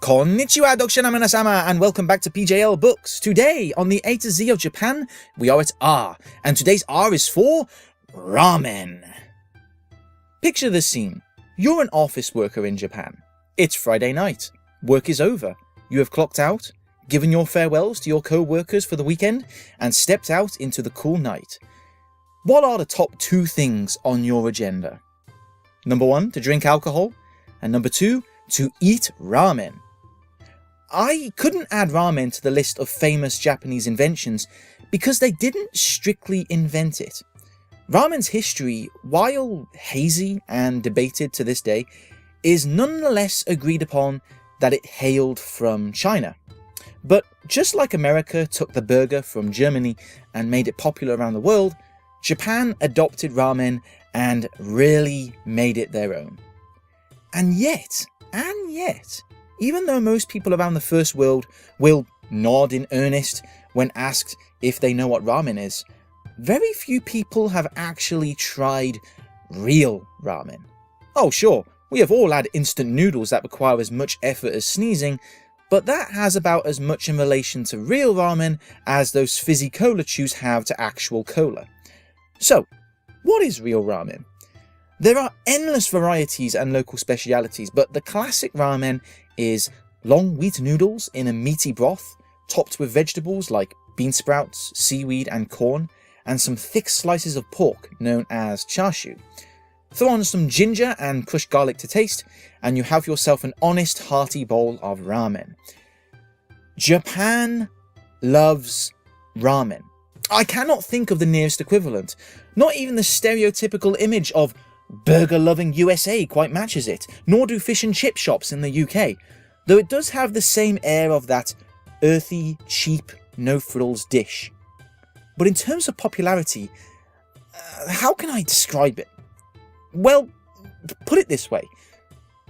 Konnichiwa, Dokusha Minasama, and welcome back to PJL Books. Today, on the A to Z of Japan, we are at R, and today's R is for ramen. Picture this scene. You're an office worker in Japan. It's Friday night. Work is over. You have clocked out, given your farewells to your co-workers for the weekend, and stepped out into the cool night. What are the top two things on your agenda? Number 1, to drink alcohol, and number 2, to eat ramen. I couldn't add ramen to the list of famous Japanese inventions because they didn't strictly invent it. Ramen's history, while hazy and debated to this day, is nonetheless agreed upon that it hailed from China. But just like America took the burger from Germany and made it popular around the world, Japan adopted ramen and really made it their own. And yet, even though most people around the first world will nod in earnest when asked if they know what ramen is, very few people have actually tried real ramen. Oh sure, we have all had instant noodles that require as much effort as sneezing, but that has about as much in relation to real ramen as those fizzy cola chews have to actual cola. So, what is real ramen? There are endless varieties and local specialities, but the classic ramen is long wheat noodles in a meaty broth, topped with vegetables like bean sprouts, seaweed and corn, and some thick slices of pork known as chashu. Throw on some ginger and crushed garlic to taste, and you have yourself an honest, hearty bowl of ramen. Japan loves ramen. I cannot think of the nearest equivalent. Not even the stereotypical image of burger-loving USA quite matches it, nor do fish and chip shops in the UK, though it does have the same air of that earthy, cheap, no-frills dish. But in terms of popularity, how can I describe it? Well, put it this way.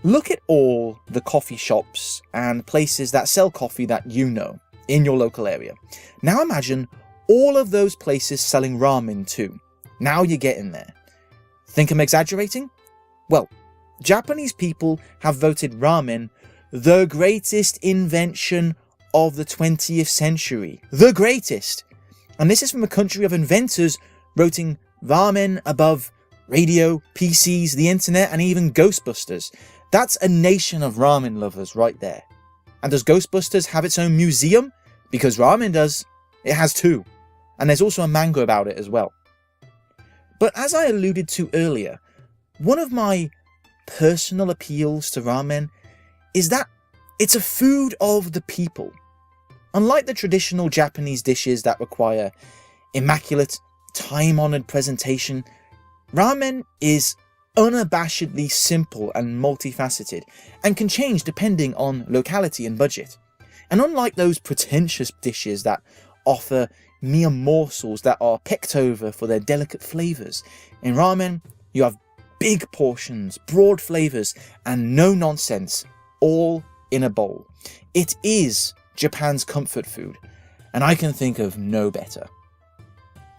Look at all the coffee shops and places that sell coffee that you know in your local area. Now imagine all of those places selling ramen too. Now you're getting there. Think I'm exaggerating? Well, Japanese people have voted ramen the greatest invention of the 20th century. The greatest! And this is from a country of inventors voting ramen above radio, PCs, the internet, and even Ghostbusters. That's a nation of ramen lovers right there. And does Ghostbusters have its own museum? Because ramen does. It has two. And there's also a manga about it as well. But as I alluded to earlier, one of my personal appeals to ramen is that it's a food of the people. Unlike the traditional Japanese dishes that require immaculate, time-honoured presentation, ramen is unabashedly simple and multifaceted, and can change depending on locality and budget. And unlike those pretentious dishes that offer mere morsels that are pecked over for their delicate flavours, in ramen you have big portions, broad flavours, and no nonsense, all in a bowl. It is Japan's comfort food, and I can think of no better.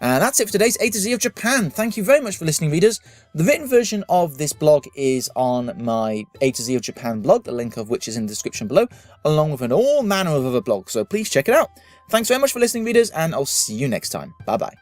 And that's it for today's A to Z of Japan. Thank you very much for listening, readers. The written version of this blog is on my A to Z of Japan blog, the link of which is in the description below, along with all manner of other blogs, so please check it out. Thanks very much for listening, readers, and I'll see you next time. Bye bye.